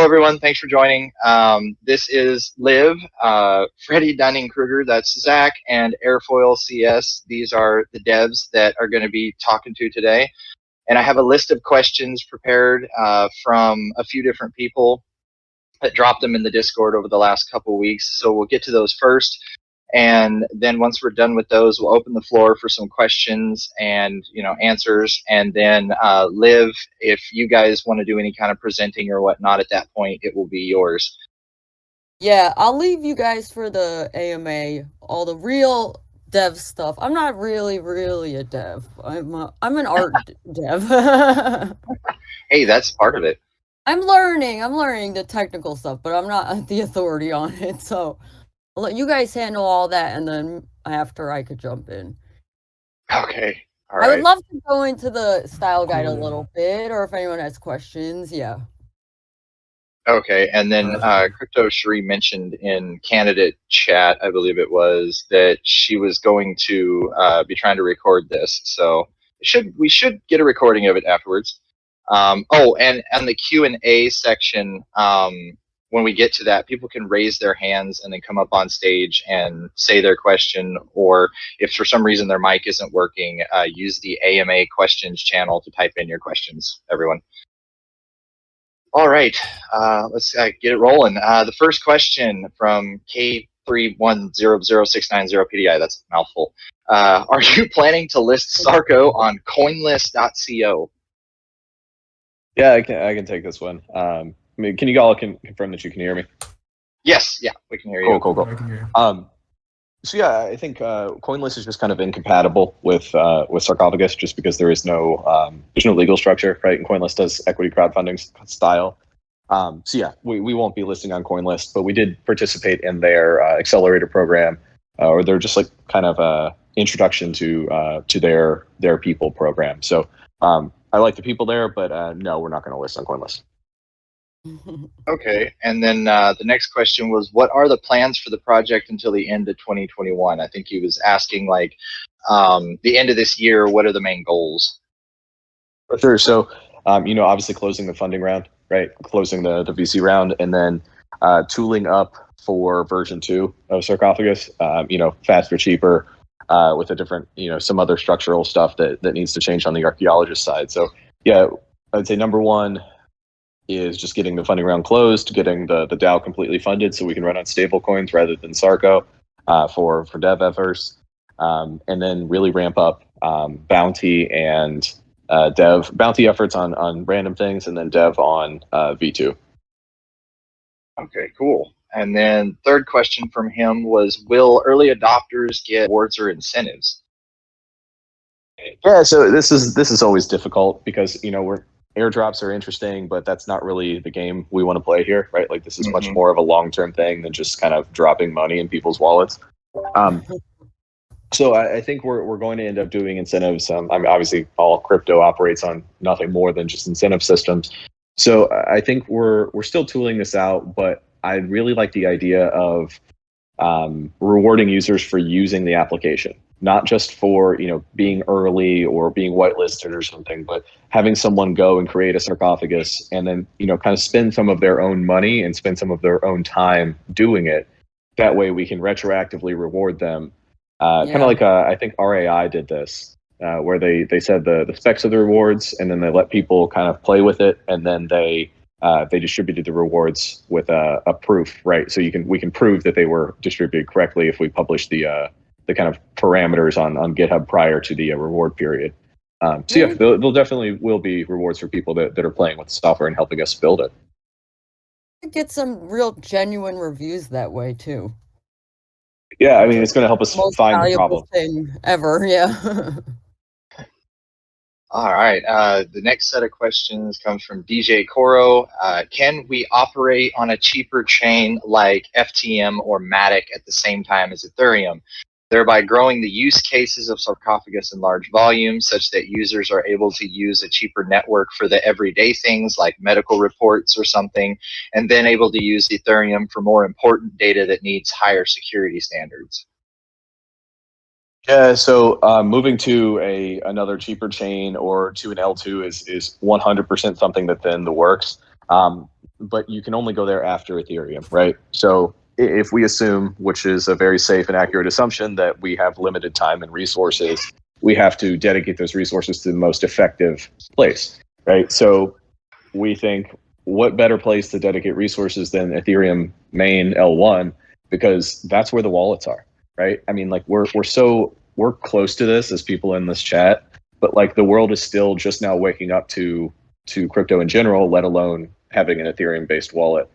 everyone. Thanks for joining. This is Liv, Freddie Dunning-Kruger, that's Zach, and Airfoil CS. These are the devs that are going to be talking to today. And I have a list of questions prepared from a few different people that dropped them in the Discord over the last couple of weeks. So we'll get to those first. And then once we're done with those, we'll open the floor for some questions and answers. And then Liv, if you guys want to do any kind of presenting or whatnot at that point, it will be yours. Yeah, I'll leave you guys for the AMA, all the real dev stuff. I'm not really a dev. I'm an art dev. Hey, that's part of it. I'm learning the technical stuff, but I'm not the authority on it. So I'll let you guys handle all that, and then after I could jump in. Okay. All I right. would love to go into the style guide a little bit, or if anyone has questions, yeah. Okay, and then Crypto Cherie mentioned in candidate chat, I believe it was, that she was going to be trying to record this. So we should get a recording of it afterwards. Oh, and the Q&A section, when we get to that, people can raise their hands and then come up on stage and say their question, or if for some reason their mic isn't working, use the AMA questions channel to type in your questions, everyone. All right, let's get it rolling. The first question from K3100690 PDI, that's a mouthful. Are you planning to list Sarco on coinlist.co? Yeah, I can take this one. Can you all confirm that you can hear me? Yes, yeah, we can hear you. Cool. So yeah, I think CoinList is just kind of incompatible with Sarcophagus, just because there's no legal structure, right? And CoinList does equity crowdfunding style. So yeah, we won't be listing on CoinList, but we did participate in their accelerator program, or they're just like kind of introduction to their people program. So I like the people there, but no, we're not going to list on CoinList. Okay, and then the next question was, what are the plans for the project until the end of 2021? I think he was asking, like, the end of this year, what are the main goals? For sure. So, obviously closing the funding round, right? Closing the VC round, and then tooling up for version 2 of Sarcophagus, faster, cheaper, with a different, some other structural stuff that needs to change on the archaeologist side. So, yeah, I'd say number one is just getting the funding round closed, getting the DAO completely funded so we can run on stable coins rather than Sarco for dev efforts, and then really ramp up bounty and bounty efforts on random things, and then dev on V2. Okay, cool. And then third question from him was, will early adopters get rewards or incentives? Yeah, so this is always difficult because airdrops are interesting, but that's not really the game we want to play here, right? Like, this is much more of a long-term thing than just kind of dropping money in people's wallets. So I think we're going to end up doing incentives. Obviously, all crypto operates on nothing more than just incentive systems. So I think we're still tooling this out, but I really like the idea of rewarding users for using the application. Not just for being early or being whitelisted or something, but having someone go and create a sarcophagus and then kind of spend some of their own money and spend some of their own time doing it. That way we can retroactively reward them. Kind of like I think RAI did this, where they said the specs of the rewards, and then they let people kind of play with it, and then they distributed the rewards with a proof, right? So we can prove that they were distributed correctly if we publish the kind of parameters on GitHub prior to the reward period. So yeah, there definitely will be rewards for people that are playing with the software and helping us build it. Get some real genuine reviews that way too. Yeah, I mean, it's going to help us find the problem. Thing ever, yeah. All right, the next set of questions comes from DJ Coro. Can we operate on a cheaper chain like FTM or Matic at the same time as Ethereum, thereby growing the use cases of Sarcophagus in large volumes such that users are able to use a cheaper network for the everyday things like medical reports or something, and then able to use Ethereum for more important data that needs higher security standards? Yeah, so moving to another cheaper chain or to an L2 is 100% something that's in the works. But you can only go there after Ethereum, right? So if we assume, which is a very safe and accurate assumption, that we have limited time and resources, we have to dedicate those resources to the most effective place, right? So we think, what better place to dedicate resources than Ethereum main L1, because that's where the wallets are, right? I mean, like we're close to this as people in this chat, but like the world is still just now waking up to crypto in general, let alone having an Ethereum based wallet.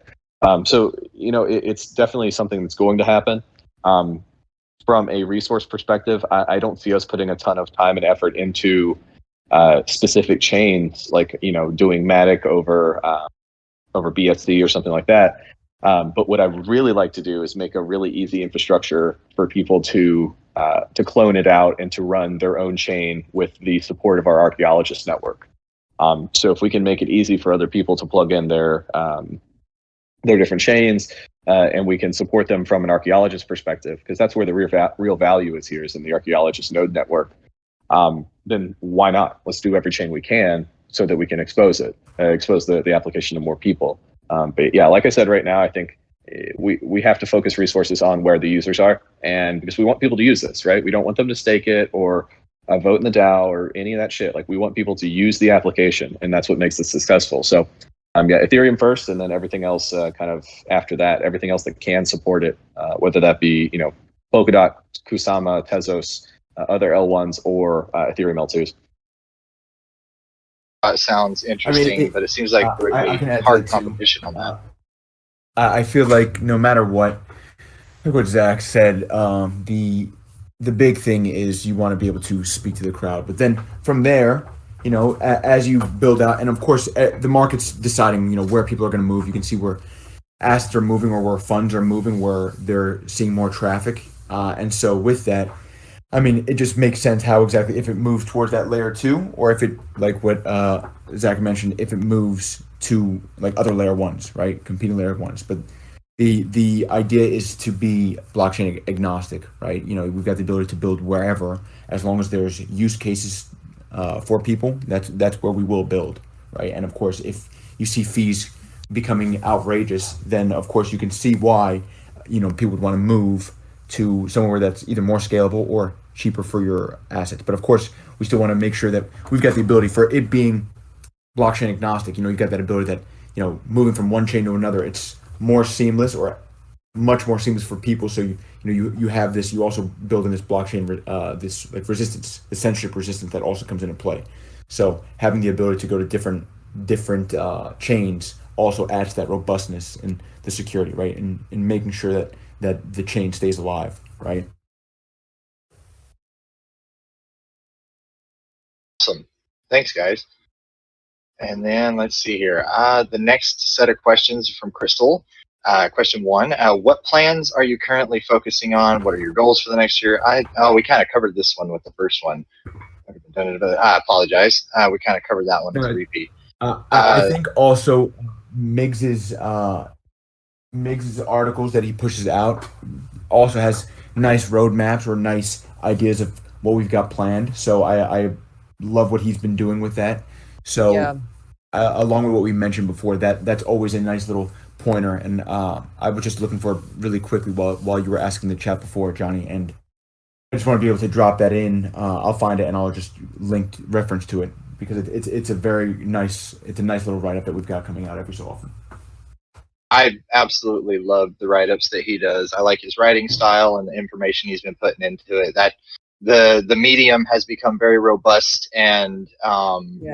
So it's definitely something that's going to happen. From a resource perspective, I don't see us putting a ton of time and effort into specific chains, like doing Matic over BSC or something like that. But what I would really like to do is make a really easy infrastructure for people to clone it out and to run their own chain with the support of our archaeologist network. So if we can make it easy for other people to plug in their different chains, and we can support them from an archaeologist perspective, because that's where the real value is here, is in the archaeologist node network. Then why not? Let's do every chain we can so that we can expose the application to more people. But yeah, like I said, right now, I think we have to focus resources on where the users are, and because we want people to use this, right? We don't want them to stake it or vote in the DAO or any of that shit. Like, we want people to use the application, and that's what makes it successful. So yeah, Ethereum first, and then everything else kind of after that, everything else that can support it, whether that be, Polkadot, Kusama, Tezos, other L1s, or Ethereum L2s. Sounds interesting, but it seems like there would be hard competition on that. I feel like no matter what Zach said, the big thing is you want to be able to speak to the crowd. But then from there, as you build out, and of course the market's deciding, where people are going to move. You can see where assets are moving or where funds are moving, where they're seeing more traffic. And so with that, I mean, it just makes sense how exactly, if it moves towards that layer 2, or if it, like what Zach mentioned, if it moves to like other layer 1s, right? Competing layer 1s. But the idea is to be blockchain agnostic, right? We've got the ability to build wherever, as long as there's use cases for people. That's where we will build, right? And of course, if you see fees becoming outrageous, then of course you can see why people would want to move to somewhere that's either more scalable or cheaper for your assets. But of course, we still want to make sure that we've got the ability for it being blockchain agnostic. You've got that ability that moving from one chain to another, it's more seamless, or much more seamless for people. So you have this. You also build in this blockchain, this like resistance, the censorship resistance that also comes into play. So having the ability to go to different chains also adds to that robustness and the security, right? And making sure that the chain stays alive, right? Awesome. Thanks, guys. And then let's see here. The next set of questions from Crystal. Question 1, what plans are you currently focusing on? What are your goals for the next year? We kind of covered this one with the first one. I apologize. We kind of covered that one as a repeat. I think also Miggs's articles that he pushes out also has nice roadmaps or nice ideas of what we've got planned. So I love what he's been doing with that. So yeah. Along with what we mentioned before, that's always a nice little pointer. And I was just looking for it really quickly while you were asking the chat before, Johnny, and I just want to be able to drop that in. I'll find it and I'll just link reference to it, because it's a nice little write-up that we've got coming out every so often. I absolutely love the write-ups that he does. I like his writing style and the information he's been putting into it. That the medium has become very robust and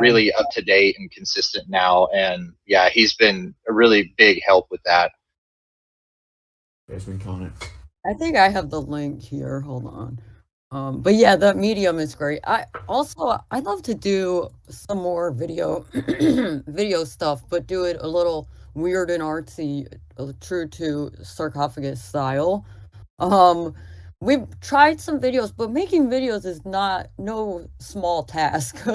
really up to date and consistent now. And yeah, he's been a really big help with that. I think I have the link here. Hold on. But yeah, the medium is great. I'd love to do some more video stuff, but do it a little weird and artsy, true to Sarcophagus style. We've tried some videos, but making videos is no small task.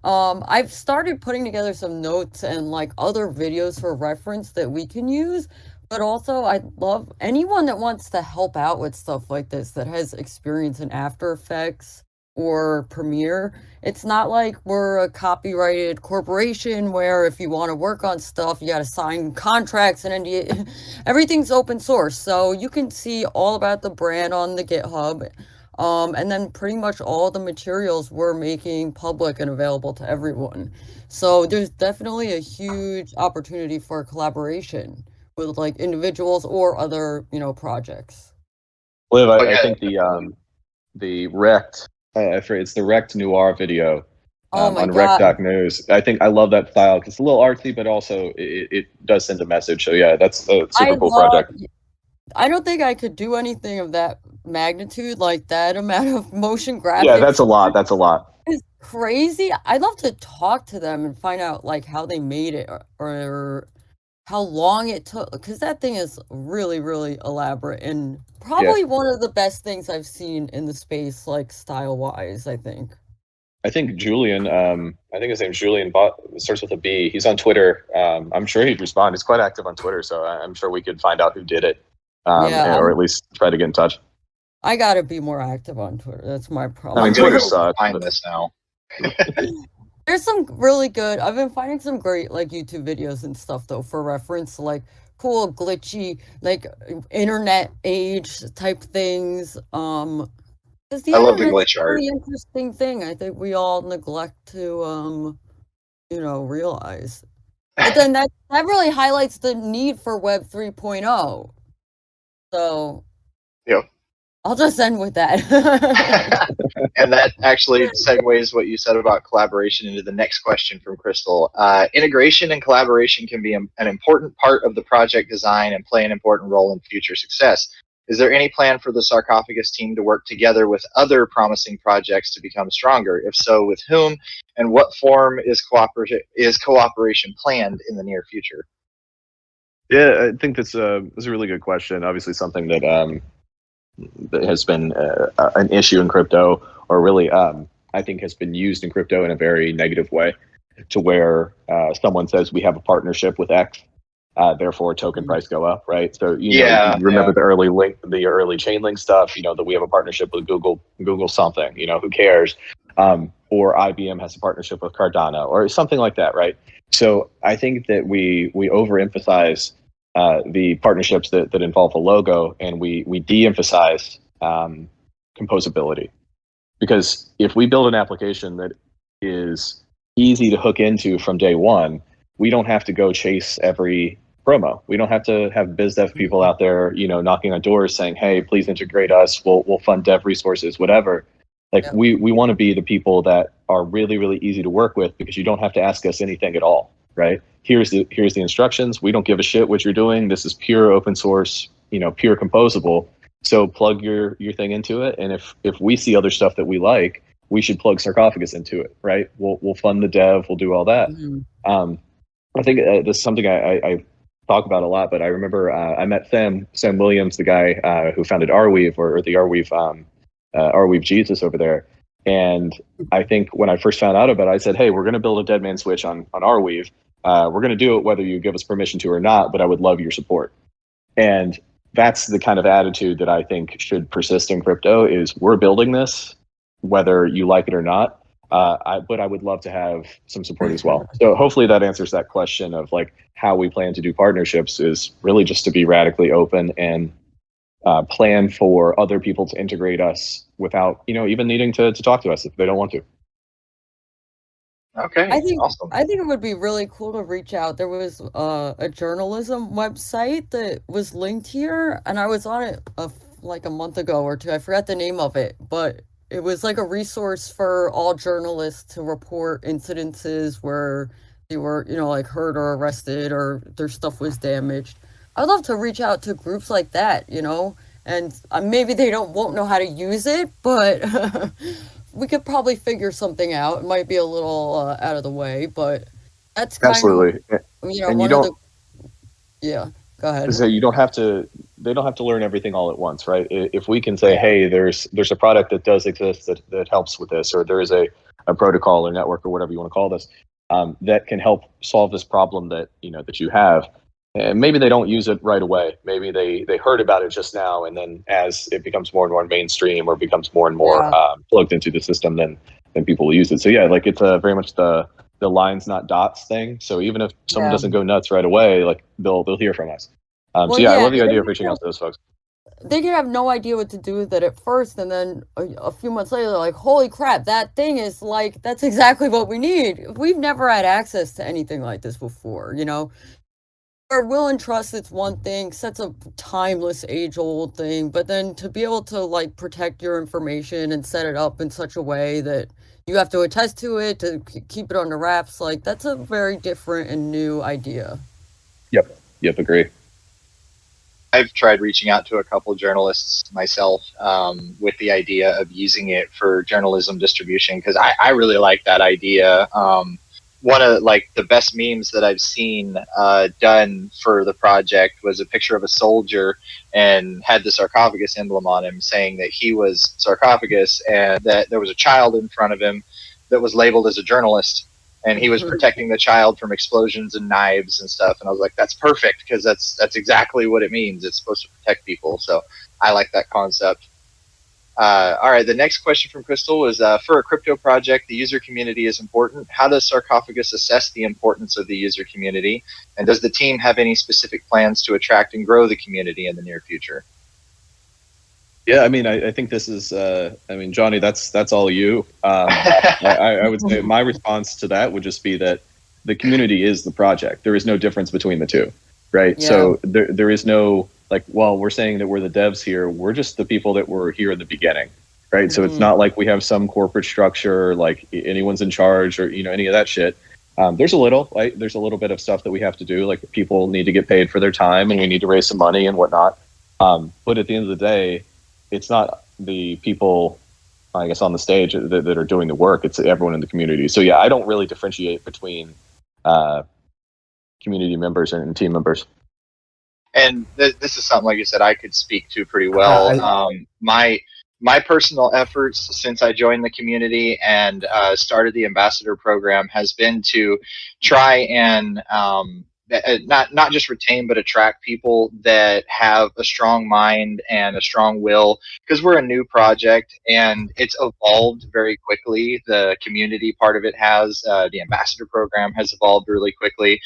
I've started putting together some notes and like other videos for reference that we can use. But also, I love anyone that wants to help out with stuff like this, that has experience in After Effects or Premiere. It's not like we're a copyrighted corporation where if you want to work on stuff, you got to sign contracts and NDA. Everything's open source, so you can see all about the brand on the GitHub. And then pretty much all the materials we're making public and available to everyone. So there's definitely a huge opportunity for collaboration with like individuals or other, projects. Liv, Oh, I yeah. think the Rect, I forget, it's the Rect Noir video Oh my on God. Rect.news. I think I love that style because it's a little artsy, but also it does send a message. So yeah, that's a super cool project. I don't think I could do anything of that magnitude, like that amount of motion graphics. Yeah, that's a lot. That's a lot. It's crazy. I'd love to talk to them and find out like how they made it or how long it took, because that thing is really, really elaborate and probably one of the best things I've seen in the space, like style wise, I think. I think Julian, I think his name's Julian, starts with a B. He's on Twitter. I'm sure he'd respond. He's quite active on Twitter, so I'm sure we could find out who did it, or at least try to get in touch. I gotta be more active on Twitter. That's my problem. I mean, Twitter sucks. Find this now. There's some really good. I've been finding some great like YouTube videos and stuff though for reference, like cool glitchy like internet age type things. Because the I love the internet's glitch a art. really interesting thing. I think we all neglect to realize. But then that really highlights the need for Web 3.0. So Yep. I'll just end with that. And that actually segues what you said about collaboration into the next question from Crystal. Integration and collaboration can be an important part of the project design and play an important role in future success. Is there any plan for the Sarcophagus team to work together with other promising projects to become stronger? If so, with whom? And what form is cooperation planned in the near future? Yeah, I think that's a really good question. Obviously, something that that has been an issue in crypto, or really, I think has been used in crypto in a very negative way, to where someone says we have a partnership with X, therefore token price go up, right? So you remember the early chain link stuff, that we have a partnership with Google something, who cares? Or IBM has a partnership with Cardano or something like that, right? So I think that we overemphasize the partnerships that involve a logo, and we de-emphasize composability. Because if we build an application that is easy to hook into from day one, we don't have to go chase every promo. We don't have to have biz dev people out there, knocking on doors saying, "Hey, please integrate us. We'll fund dev resources, whatever." Like we want to be the people that are really, really easy to work with, because you don't have to ask us anything at all, right? Here's the instructions. We don't give a shit what you're doing. This is pure open source, pure composable. So plug your thing into it, and if we see other stuff that we like, we should plug Sarcophagus into it, right? We'll fund the dev. We'll do all that. Mm-hmm. I think this is something I talk about a lot. But I remember I met Sam Williams, the guy who founded Arweave, or the Arweave Jesus over there. And I think when I first found out about it, I said, "Hey, we're going to build a dead man switch on Arweave. We're going to do it whether you give us permission to or not, but I would love your support." And that's the kind of attitude that I think should persist in crypto, is we're building this, whether you like it or not. But I would love to have some support as well. So hopefully that answers that question of like how we plan to do partnerships, is really just to be radically open and plan for other people to integrate us without, even needing to talk to us if they don't want to. Okay, awesome. I think it would be really cool to reach out. There was a journalism website that was linked here, and I was on it like a month ago or two. I forgot the name of it, but it was like a resource for all journalists to report incidences where they were, like hurt or arrested or their stuff was damaged. I'd love to reach out to groups like that, and maybe they won't know how to use it, but we could probably figure something out. It might be a little out of the way, but that's kind absolutely. Yeah, go ahead. So they don't have to learn everything all at once, right? If we can say, hey, there's a product that does exist that helps with this, or there is a protocol or network or whatever you want to call this, that can help solve this problem that you have, And maybe they don't use it right away. Maybe they heard about it just now, and then as it becomes more and more mainstream or becomes more and more plugged into the system, then people will use it. So yeah, like it's very much the lines not dots thing. So even if someone doesn't go nuts right away, like they'll hear from us. So yeah, I love the idea of reaching out to those folks. They could have no idea what to do with it at first, and then a few months later, they're like, holy crap, that thing is like, that's exactly what we need. We've never had access to anything like this before, you know? Our will and trust, it's one thing, that's a timeless, age-old thing, but then to be able to, like, protect your information and set it up in such a way that you have to attest to it, to keep it under wraps, like, that's a very different and new idea. Yep, agree. I've tried reaching out to a couple journalists myself with the idea of using it for journalism distribution, because I really like that idea. One of like the best memes that I've seen done for the project was a picture of a soldier and had the Sarcophagus emblem on him, saying that he was Sarcophagus and that there was a child in front of him that was labeled as a journalist, and he was protecting the child from explosions and knives and stuff. And I was like, that's perfect, because that's exactly what it means. It's supposed to protect people. So I like that concept. All right, the next question from Crystal was, for a crypto project, the user community is important. How does Sarcophagus assess the importance of the user community? And does the team have any specific plans to attract and grow the community in the near future? Yeah, I mean, I think this is, I mean, Johnny, that's all you. I would say my response to that would just be that the community is the project. There is no difference between the two, right? Yeah. So there is no, like, well, we're saying that we're the devs here. We're just the people that were here in the beginning, right? So it's not like we have some corporate structure, like anyone's in charge or, you know, any of that shit. There's a little, like, there's a little bit of stuff that we have to do. Like people need to get paid for their time and we need to raise some money and whatnot. But at the end of the day, it's not the people, I guess, on the stage that are doing the work. It's everyone in the community. So yeah, I don't really differentiate between community members and team members. And this is something, like I said, I could speak to pretty well. My personal efforts since I joined the community and started the ambassador program has been to try and not just retain, but attract people that have a strong mind and a strong will, because we're a new project and it's evolved very quickly. The community part of it has, the ambassador program has evolved really quickly.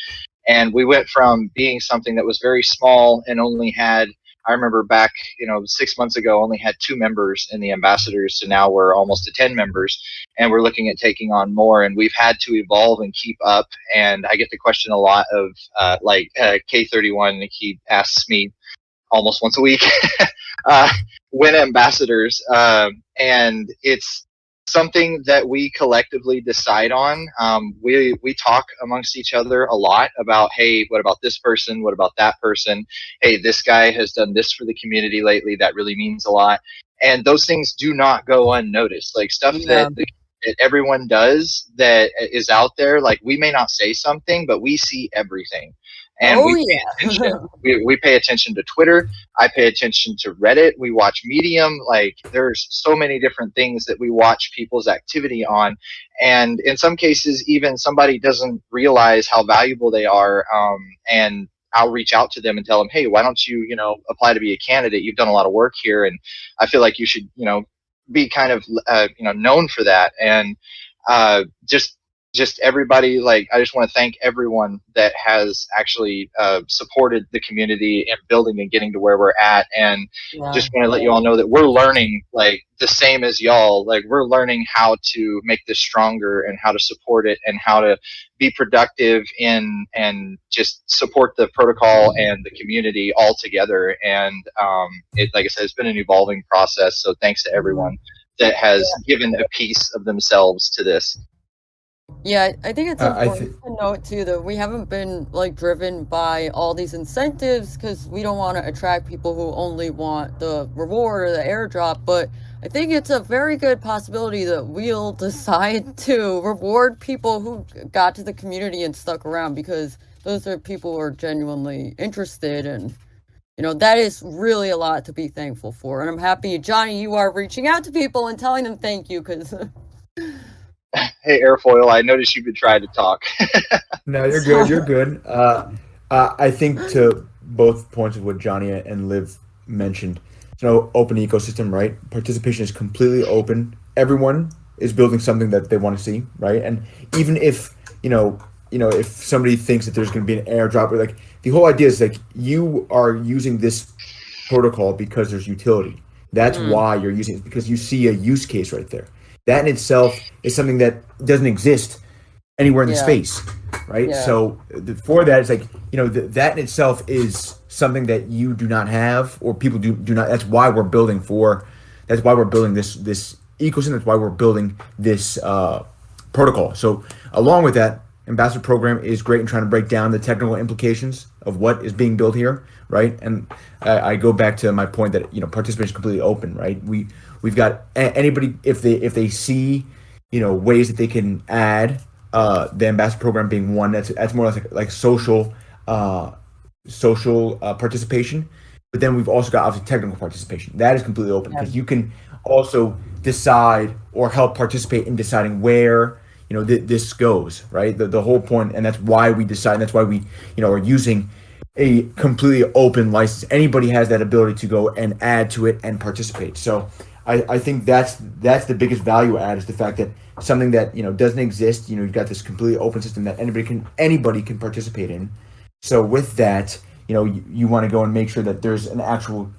And we went from being something that was very small and only had, I remember back, 6 months ago, only had 2 members in the ambassadors, to now we're almost to 10 members, and we're looking at taking on more. And we've had to evolve and keep up. And I get the question a lot of K31. He asks me almost once a week when ambassadors, and it's something that we collectively decide on. We talk amongst each other a lot about, hey, what about this person? What about that person? Hey, this guy has done this for the community lately. That really means a lot. And those things do not go unnoticed. Like stuff that everyone does that is out there, like we may not say something, but we see everything. And pay attention. We pay attention to Twitter. I pay attention to Reddit. We watch Medium. Like there's so many different things that we watch people's activity on. And in some cases, even somebody doesn't realize how valuable they are. And I'll reach out to them and tell them, hey, why don't you, apply to be a candidate? You've done a lot of work here. And I feel like you should, be kind of, known for that. And just everybody, like, I just want to thank everyone that has actually supported the community and building and getting to where we're at. And just want to let you all know that we're learning, like, the same as y'all. Like, we're learning how to make this stronger and how to support it and how to be productive in and just support the protocol and the community all together. And like I said, it's been an evolving process. So thanks to everyone that has given a piece of themselves to this. Yeah, I think it's important to note too that we haven't been like driven by all these incentives, because we don't want to attract people who only want the reward or the airdrop. But I think it's a very good possibility that we'll decide to reward people who got to the community and stuck around, because those are people who are genuinely interested, and that is really a lot to be thankful for. And I'm happy, Johnny, you are reaching out to people and telling them thank you, because Hey, Airfoil, I noticed you've been trying to talk. No, you're good. You're good. I think to both points of what Johnny and Liv mentioned, open ecosystem, right? Participation is completely open. Everyone is building something that they want to see, right? And even if if somebody thinks that there's going to be an airdrop, or like the whole idea is like you are using this protocol because there's utility. That's why you're using it, because you see a use case right there. That in itself is something that doesn't exist anywhere in the space, right? Yeah. So for that, it's like that in itself is something that you do not have, or people do not. That's why we're building That's why we're building this ecosystem. That's why we're building this protocol. So along with that, ambassador program is great in trying to break down the technical implications of what is being built here, right? And I go back to my point that participation is completely open, right? We've got anybody, if they see ways that they can add the ambassador program being one, that's more or less like social participation. But then we've also got obviously technical participation. That is completely open because you can also decide or help participate in deciding where this goes, right? The whole point, and that's why we decide. That's why we are using a completely open license. Anybody has that ability to go and add to it and participate. So I think that's the biggest value add, is the fact that something that doesn't exist. You've got this completely open system that anybody can participate in. So with that, you want to go and make sure that there's an actual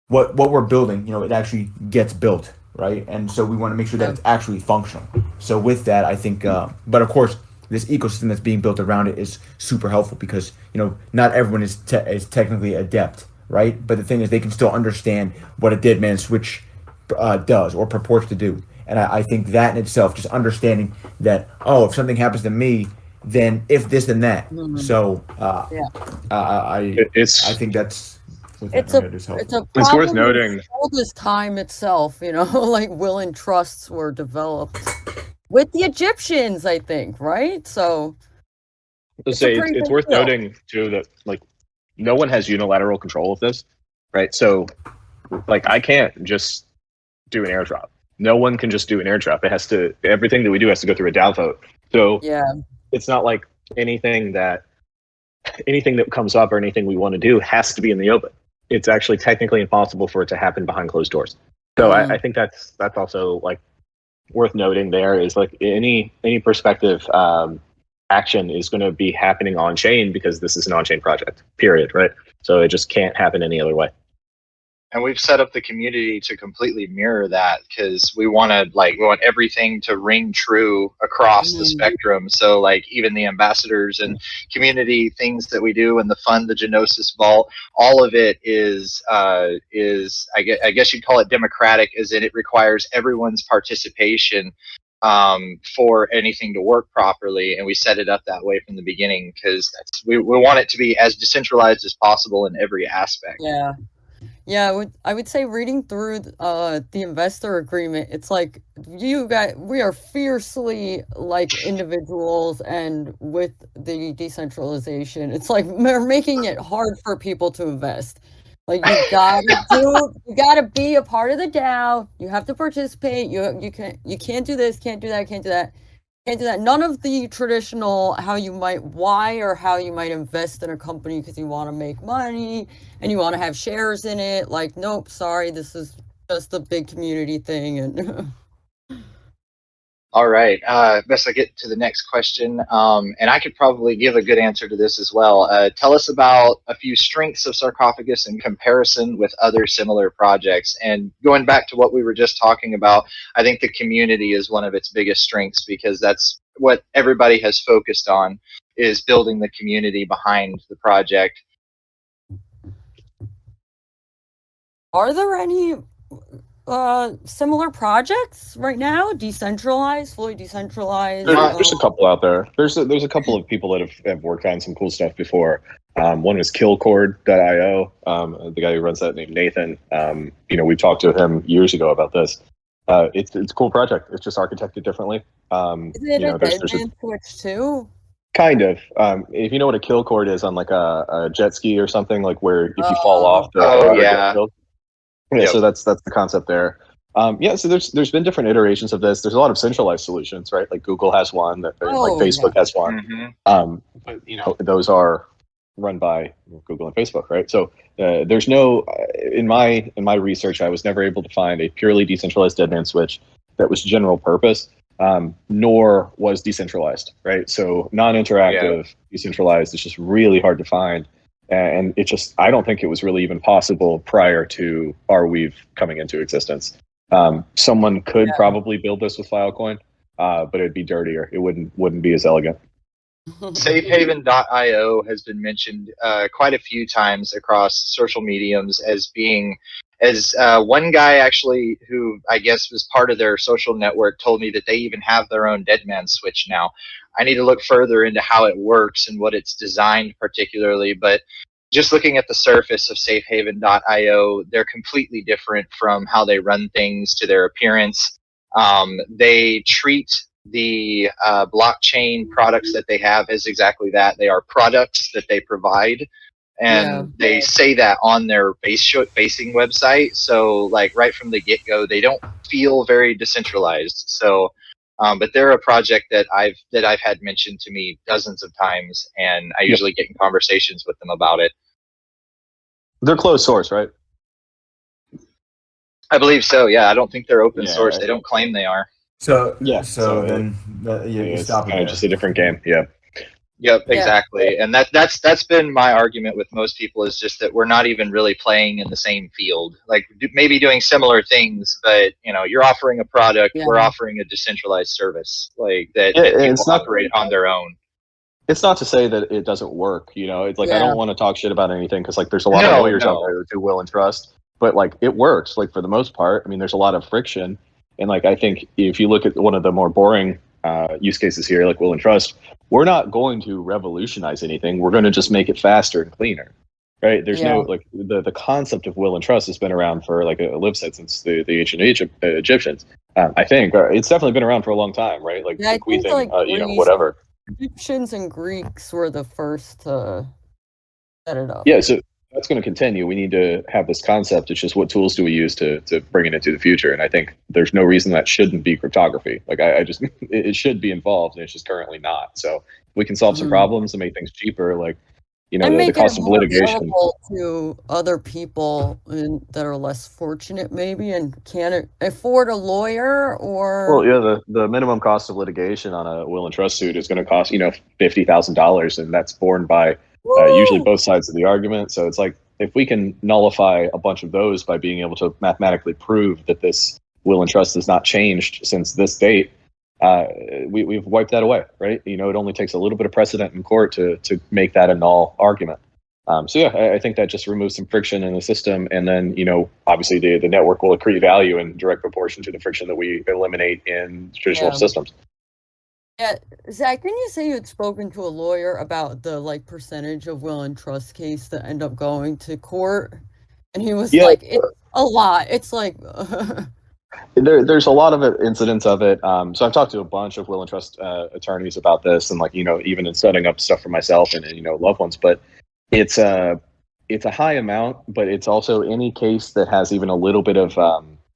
what we're building. It actually gets built, right? And so we want to make sure that it's actually functional. So with that, I think, but of course, this ecosystem that's being built around it is super helpful because not everyone is technically adept, right? But the thing is, they can still understand what a dead man switch does or purports to do. And I think that in itself, just understanding that, if something happens to me, then if this and that. So I think that's. It's worth noting. Oldest time itself, like will and trusts were developed with the Egyptians, I think, right? So it's worth noting too that like no one has unilateral control of this, right? So like I can't just do an airdrop. No one can just do an airdrop. Everything that we do has to go through a DAO vote. So it's not like anything that comes up or anything we want to do has to be in the open. It's actually technically impossible for it to happen behind closed doors. So I think that's also like worth noting. There is like any perspective action is going to be happening on chain because this is an on chain project. Period. Right. So it just can't happen any other way. And we've set up the community to completely mirror that because we want everything to ring true across the spectrum. So like even the ambassadors and community things that we do and the fund, the Genosis Vault, all of it is I guess you'd call it democratic, as in it requires everyone's participation for anything to work properly. And we set it up that way from the beginning because we want it to be as decentralized as possible in every aspect. Yeah, I would say reading through the investor agreement, it's like we are fiercely like individuals, and with the decentralization, it's like we're making it hard for people to invest. Like you gotta be a part of the DAO. You have to participate. You can't do this, can't do that, can't do that. Can't do that. None of the traditional how you might invest in a company because you want to make money and you want to have shares in it. Like, nope, sorry, this is just a big community thing. And all right, best I get to the next question, and I could probably give a good answer to this as well. Tell us about a few strengths of Sarcophagus in comparison with other similar projects. And going back to what we were just talking about, I think the community is one of its biggest strengths because that's what everybody has focused on, is building the community behind the project. Are there any similar projects right now, fully decentralized? There's a couple out there. There's a couple of people that have worked on some cool stuff before. One was killcord.io. The guy who runs that named Nathan. We talked to him years ago about this. It's a cool project. It's just architected differently. Is it a dead man switch too? Kind of. If you know what a kill cord is on like a jet ski or something, like where if you fall off, Yep. So that's the concept there. So there's been different iterations of this. There's a lot of centralized solutions, right? Like Google has one, like Facebook has one. Mm-hmm. But those are run by Google and Facebook, right? So there's no in my research, I was never able to find a purely decentralized deadman switch that was general purpose, nor was decentralized, right? So non-interactive, decentralized is just really hard to find, and it just I don't think it was really even possible prior to Arweave coming into existence. Someone could probably build this with Filecoin, but it'd be dirtier. It wouldn't be as elegant. Safehaven.io has been mentioned quite a few times across social mediums as being, as one guy actually who I guess was part of their social network told me that they even have their own Deadman switch now. I need to look further into how it works and what it's designed particularly, but just looking at the surface of Safehaven.io, they're completely different from how they run things to their appearance. They treat the blockchain products that they have as exactly that. They are products that they provide, and they say that on their basing website. So like right from the get-go, they don't feel very decentralized. So but they're a project that I've had mentioned to me dozens of times, and I usually get in conversations with them about it. They're closed source, right? I believe so. Yeah, I don't think they're open source. They don't claim they are. So so then you stop it. Kind of just a different game. Yeah. Yep, exactly. And that's been my argument with most people, is just that we're not even really playing in the same field. Like maybe doing similar things, but you're offering a product, we're offering a decentralized service, like that people operate on their own. It's not to say that it doesn't work. It's like I don't want to talk shit about anything because like there's a lot of lawyers out there who do will and trust, but like it works. Like for the most part, I mean, there's a lot of friction, and like I think if you look at one of the more boring use cases here, like will and trust, we're not going to revolutionize anything. We're going to just make it faster and cleaner, right? There's no like the concept of will and trust has been around for like a live set since the ancient Egyptians. I think it's definitely been around for a long time, right? Like bequeathing, like whatever. Egyptians and Greeks were the first to set it up. Yeah, so that's going to continue. We need to have this concept. It's just what tools do we use to bring it into the future? And I think there's no reason that shouldn't be cryptography. Like I just it should be involved, and it's just currently not. So we can solve some problems and make things cheaper. Like the cost of litigation to other people that are less fortunate, maybe, and can't afford a lawyer or. Well, yeah, the minimum cost of litigation on a will and trust suit is going to cost $50,000, and that's borne by usually both sides of the argument. So it's like if we can nullify a bunch of those by being able to mathematically prove that this will and trust has not changed since this date, we've wiped that away, right? It only takes a little bit of precedent in court to make that a null argument. So yeah, I think that just removes some friction in the system, and then obviously the network will accrete value in direct proportion to the friction that we eliminate in traditional systems. Yeah, Zach, didn't you say you had spoken to a lawyer about the percentage of will and trust case that end up going to court? And he was like, it's a lot. It's like there's a lot of incidents of it. So I've talked to a bunch of will and trust attorneys about this, and even in setting up stuff for myself and loved ones. But it's a high amount, but it's also any case that has even a little bit of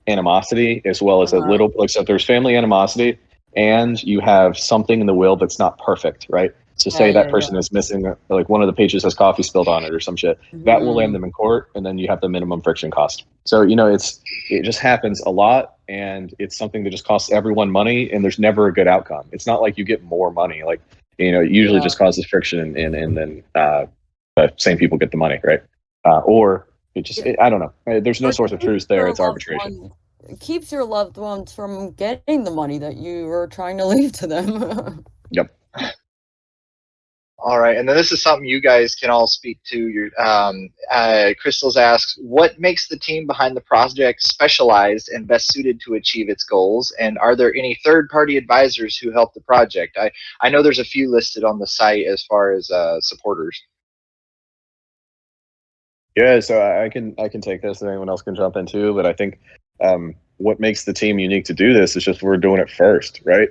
animosity, as well as a little so if there's family animosity and you have something in the will that's not perfect, right? So say that person is missing, like one of the pages has coffee spilled on it or some shit, that will land them in court, and then you have the minimum friction cost. So it just happens a lot, and it's something that just costs everyone money, and there's never a good outcome. It's not like you get more money, like it usually just causes friction, and then the same people get the money, right? Or I don't know. There's no source of truth there. It's arbitration. It keeps your loved ones from getting the money that you were trying to leave to them. Yep. All right, and then this is something you guys can all speak to. Crystals asks, what makes the team behind the project specialized and best suited to achieve its goals? And are there any third-party advisors who help the project? I know there's a few listed on the site as far as supporters. Yeah, so I can take this, and anyone else can jump in too. But I think what makes the team unique to do this is just we're doing it first, right?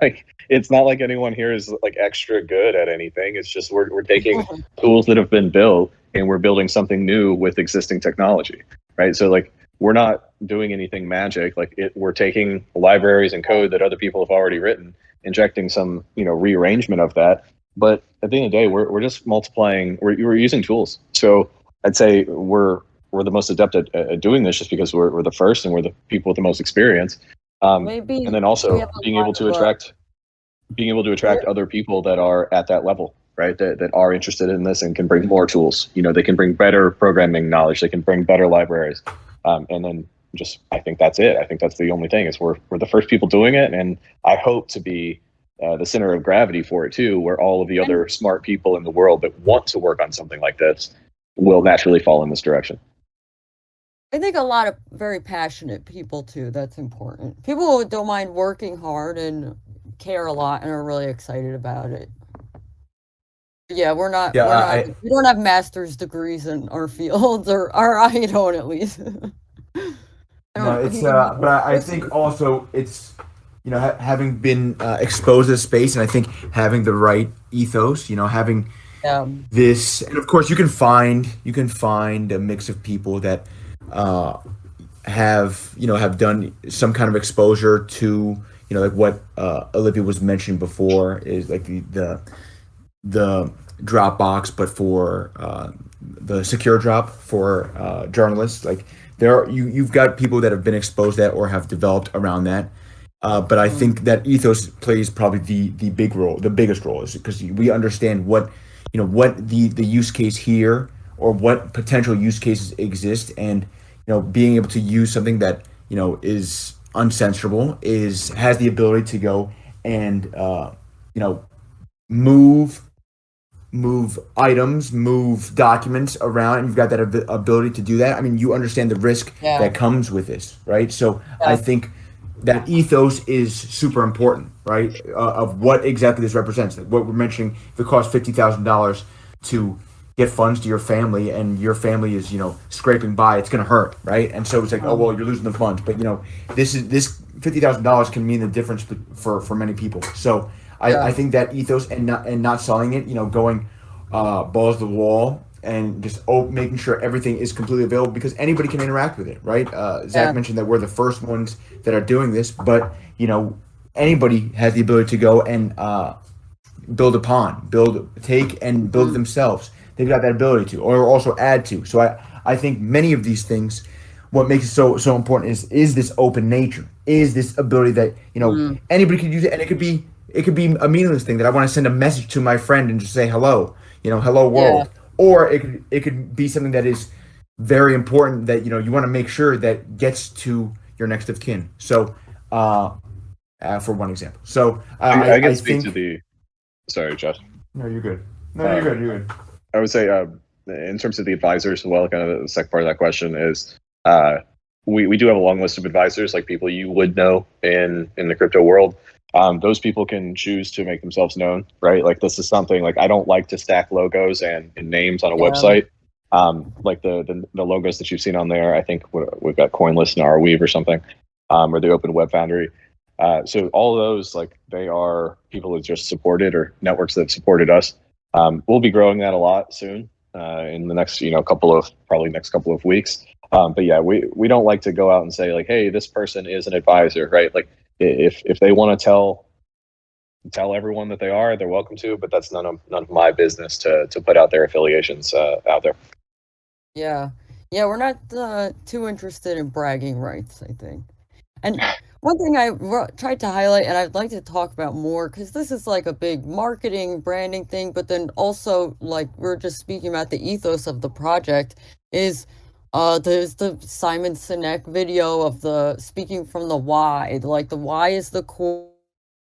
Like it's not like anyone here is like extra good at anything. It's just we're taking tools that have been built and we're building something new with existing technology, right? So like we're not doing anything magic. Like we're taking libraries and code that other people have already written, injecting some rearrangement of that, But at the end of the day, we're just multiplying. We're using tools. So I'd say we're the most adept at doing this just because we're the first and we're the people with the most experience. Maybe And then we also have a being lot able to of, attract other people that are at that level, right? That are interested in this and can bring more tools. They can bring better programming knowledge. They can bring better libraries. And then I think that's it. I think that's the only thing is we're the first people doing it. And I hope to be the center of gravity for it too, where all of the other smart people in the world that want to work on something like this will naturally fall in this direction. I think a lot of very passionate people too. That's important. People who don't mind working hard and care a lot and are really excited about it. Yeah, we're not. Yeah, We don't have master's degrees in our fields, or I don't at least. No, it's but I think also it's having been exposed to the space, and I think having the right ethos, having this, and of course you can find a mix of people that have done some kind of exposure to like what Olivia was mentioning before is like the Dropbox, but for the secure drop for journalists. Like you've got people that have been exposed to that or have developed around that. But I think that ethos plays probably the biggest role, is because we understand what the use case here, or what potential use cases exist, and being able to use something that is uncensorable, has the ability to go and move items, move documents around, and you've got that ability to do that. I mean, you understand the risk that comes with this, right? So I think that ethos is super important, right? Of what exactly this represents. Like what we're mentioning, if it costs $50,000 to get funds to your family, and your family is scraping by, it's going to hurt, right? And so it's like, oh well, you're losing the funds, but this $50,000 can mean the difference for many people. So I think that ethos, and not selling it, going balls to the wall, and just making sure everything is completely available, because anybody can interact with it, right? Zach mentioned that we're the first ones that are doing this, but anybody has the ability to go and build take and build themselves. They've got that ability to, or also add to. So I think many of these things, what makes it so important is this open nature, is this ability that anybody can use it, and it could be a meaningless thing that I want to send a message to my friend and just say hello, hello world, or it could be something that is very important that you want to make sure that gets to your next of kin. So for one example, so I can I speak think to the. Sorry, Josh. No, you're good. No, you're good. I would say, in terms of the advisors as well, kind of the second part of that question is, we do have a long list of advisors, like people you would know in the crypto world. Those people can choose to make themselves known, right? Like this is something, like I don't like to stack logos and names on a website. Like the logos that you've seen on there, I think we've got CoinList and Arweave or something, or the Open Web Foundry. So all of those, like they are people that just supported, or networks that have supported us. We'll be growing that a lot soon, in the next next couple of weeks. But yeah, we don't like to go out and say like, hey, this person is an advisor, right? Like if they want to tell everyone that they're welcome to, but that's none of my business to put out their affiliations out there. Yeah, we're not too interested in bragging rights, I think. And one thing I tried to highlight, and I'd like to talk about more, because this is like a big marketing, branding thing, but then also, like, we're just speaking about the ethos of the project, is there's the Simon Sinek video of the speaking from the why. Like, the why is the core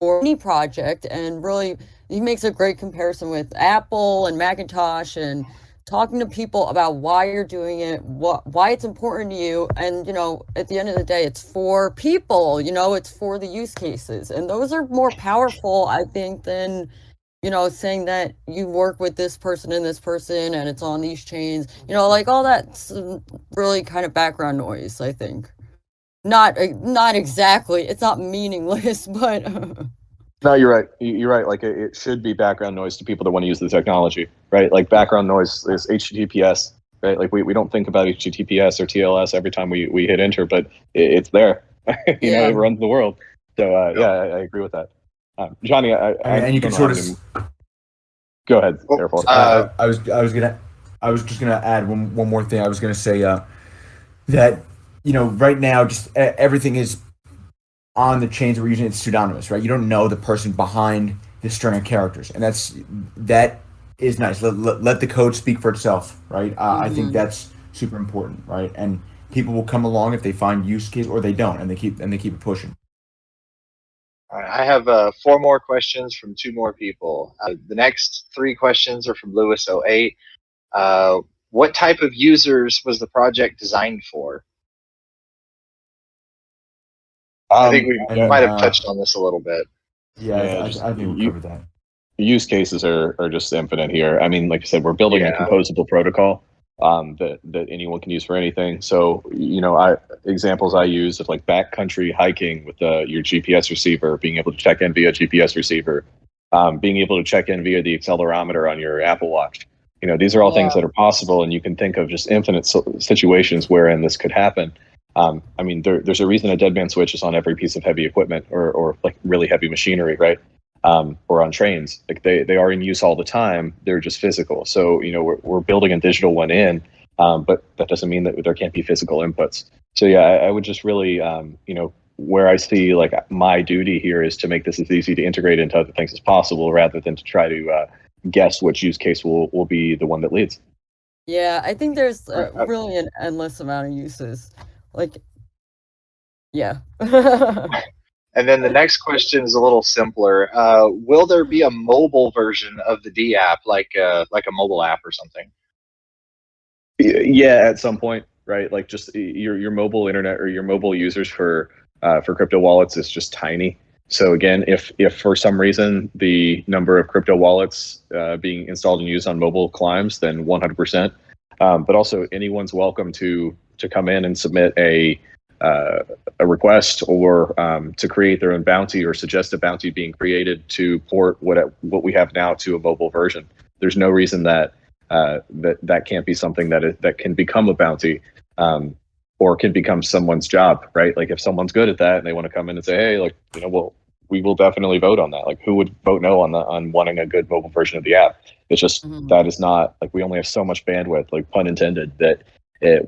of any project, and really, he makes a great comparison with Apple and Macintosh, and talking to people about why you're doing it, why it's important to you, and at the end of the day, it's for people. It's for the use cases, and those are more powerful, I think, than saying that you work with this person and this person, and it's on these chains. Like all that's really kind of background noise. I think not exactly. It's not meaningless, but. No, you're right. You're right. Like it should be background noise to people that want to use the technology, right? Like background noise is HTTPS, right? Like we don't think about HTTPS or TLS every time we hit enter, but it's there. It runs the world. So I agree with that. Johnny, and you can sort of. Go ahead, Well, Airfall. I was just gonna add one more thing. I was gonna say that right now just everything is on the chains we're using. It's pseudonymous, right? You don't know the person behind the string of characters, and that is nice. Let the code speak for itself, right? I think that's super important, right? And people will come along if they find use case, or they don't, and they keep it pushing. All right, I have 4 more questions from 2 more people. The next 3 questions are from Lewis08. What type of users was the project designed for? I think we might have touched on this a little bit. Yeah, I think we covered that. The use cases are just infinite here. I mean, like I said, we're building a composable protocol that anyone can use for anything. So, examples I use of like backcountry hiking with your GPS receiver, being able to check in via GPS receiver, being able to check in via the accelerometer on your Apple Watch. These are all things that are possible, and you can think of just infinite situations wherein this could happen. I mean, there's a reason a deadman switch is on every piece of heavy equipment or like really heavy machinery, right? Or on trains. Like they are in use all the time. They're just physical. So, we're building a digital one in, but that doesn't mean that there can't be physical inputs. So yeah, I would just really, where I see like my duty here is to make this as easy to integrate into other things as possible, rather than to try to guess which use case will be the one that leads. Yeah, I think there's really an endless amount of uses. Like, yeah. And then the next question is a little simpler. Will there be a mobile version of the D app, like a mobile app or something? Yeah, at some point, right? Like just your mobile internet or your mobile users for crypto wallets is just tiny. So again, if for some reason the number of crypto wallets being installed and used on mobile climbs, then 100%. But also anyone's welcome to come in and submit a request or to create their own bounty or suggest a bounty being created to port what we have now to a mobile version. There's no reason that that can't be something that can become a bounty or can become someone's job, right? Like if someone's good at that and they want to come in and say, hey, like, well, we will definitely vote on that. Like who would vote no on wanting a good mobile version of the app? It's just that is not like we only have so much bandwidth, like pun intended, that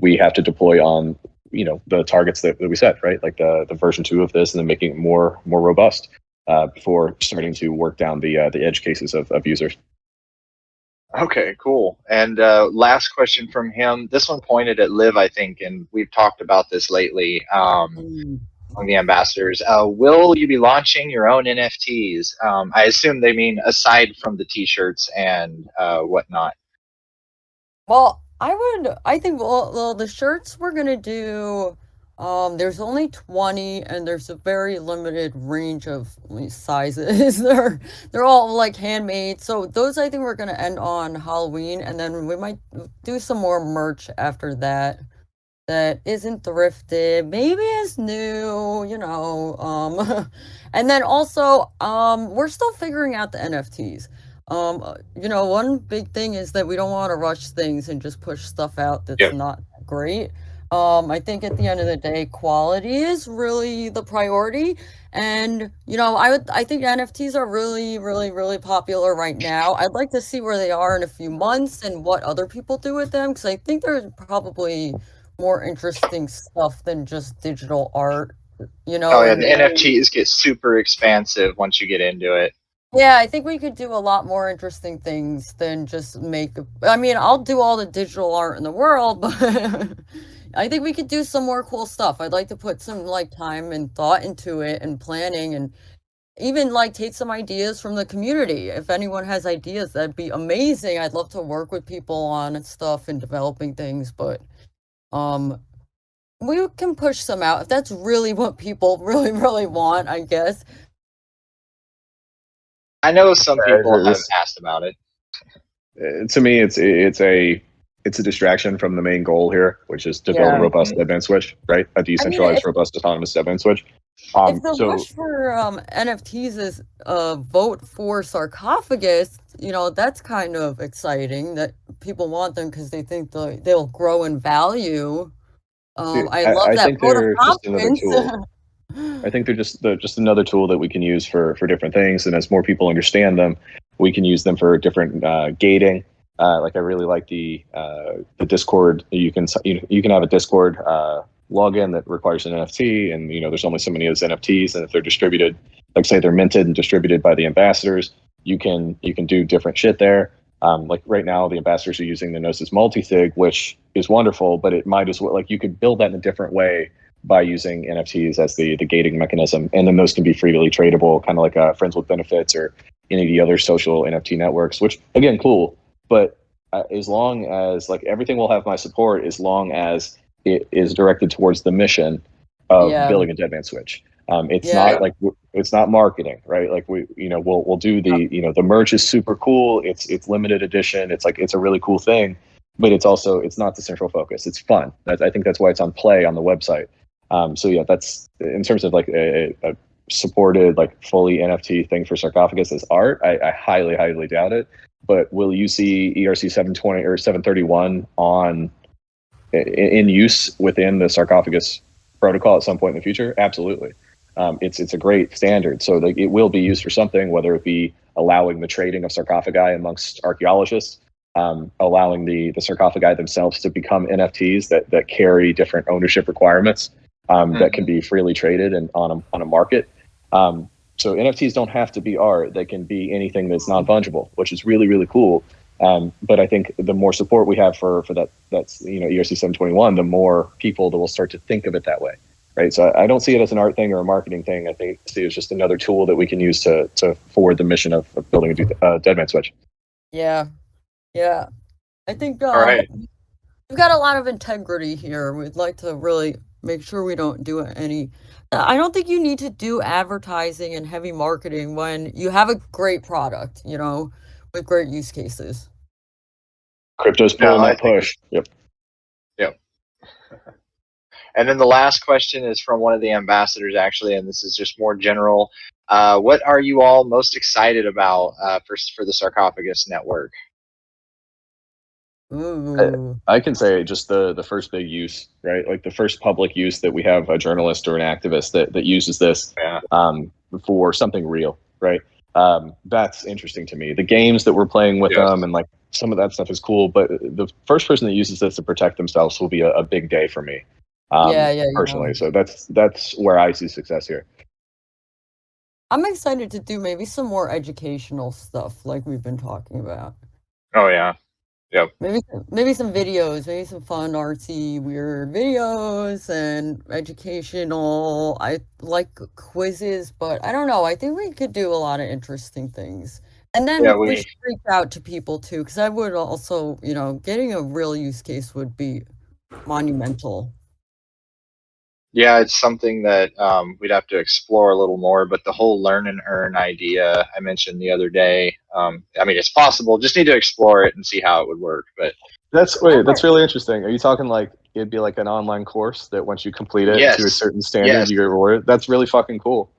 we have to deploy on the targets that we set, right? Like the version 2 of this, and then making it more robust before starting to work down the edge cases of users. Okay, cool. And last question from him. This one pointed at Liv, I think, and we've talked about this lately on the ambassadors. Will you be launching your own NFTs? I assume they mean aside from the T-shirts and whatnot. Well, I think the shirts we're gonna do, there's only 20 and there's a very limited range of sizes. They're all like handmade. So those I think we're gonna end on Halloween, and then we might do some more merch after that isn't thrifted, maybe is new, and then also we're still figuring out the NFTs. One big thing is that we don't want to rush things and just push stuff out that's not great. I think at the end of the day, quality is really the priority. And, I think NFTs are really, really, really popular right now. I'd like to see where they are in a few months and what other people do with them, because I think there's probably more interesting stuff than just digital art, Oh yeah, the NFTs get super expansive once you get into it. Yeah, I think we could do a lot more interesting things than just I'll do all the digital art in the world, but I think we could do some more cool stuff. I'd like to put some time and thought into it and planning, and even take some ideas from the community. If anyone has ideas, that'd be amazing. I'd love to work with people on stuff and developing things, but we can push some out if that's really what people really, really want, I guess. I know some people have asked about it. To me, it's a distraction from the main goal here, which is to build a robust deadman switch, right? A decentralized, robust, autonomous deadman switch. If the push for NFTs is vote for Sarcophagus, that's kind of exciting that people want them because they think they'll grow in value. I love that think vote they're of just another confidence. tool. I think they're just another tool that we can use for different things, and as more people understand them, we can use them for different gating. Like I really like the Discord. You can have a Discord login that requires an NFT, and there's only so many of those NFTs, and if they're distributed, like say they're minted and distributed by the ambassadors, you can do different shit there. Like right now, the ambassadors are using the Gnosis multi-sig, which is wonderful, but it might as well, like you could build that in a different way by using NFTs as the gating mechanism, and then those can be freely tradable, kind of like Friends with Benefits or any of the other social NFT networks. Which again, cool, but as long as like everything will have my support, as long as it is directed towards the mission of building a Deadman Switch. It's not like it's not marketing, right? Like we'll do the the merch is super cool. It's limited edition. It's like it's a really cool thing, but it's not the central focus. It's fun. I think that's why it's on play on the website. So yeah, that's in terms of like a supported like fully NFT thing for Sarcophagus as art. I highly doubt it. But will you see ERC 720 or 731 in use within the Sarcophagus protocol at some point in the future? Absolutely. It's a great standard, so like, it will be used for something, whether it be allowing the trading of sarcophagi amongst archaeologists, allowing the sarcophagi themselves to become NFTs that carry different ownership requirements that can be freely traded and on a market. So NFTs don't have to be art; they can be anything that's non-fungible, which is really cool. But I think the more support we have for that's ERC 721, the more people that will start to think of it that way. Right, so I don't see it as an art thing or a marketing thing. I think see it as just another tool that we can use to forward the mission of building a Deadman Switch. Yeah. I think All right. we've got a lot of integrity here. We'd like to really make sure we don't do any. I don't think you need to do advertising and heavy marketing when you have a great product, with great use cases. Crypto's pulling that push. Yep. And then the last question is from one of the ambassadors, actually, and this is just more general. What are you all most excited about for the Sarcophagus network? Ooh. I can say just the first big use, right? Like the first public use that we have a journalist or an activist that uses this for something real, right? That's interesting to me. The games that we're playing with them and like some of that stuff is cool, but the first person that uses this to protect themselves will be a big day for me. Personally. So that's where I see success here. I'm excited to do maybe some more educational stuff like we've been talking about. Oh yeah. Yep. Maybe some videos, maybe some fun, artsy, weird videos and educational. I like quizzes, but I don't know. I think we could do a lot of interesting things. And then we should reach out to people too, because I would also, getting a real use case would be monumental. Yeah, it's something that we'd have to explore a little more, but the whole learn and earn idea I mentioned the other day, I mean, it's possible, just need to explore it and see how it would work. But that's really interesting. Are you talking like it'd be like an online course that once you complete it to a certain standard, you get rewarded? That's really fucking cool.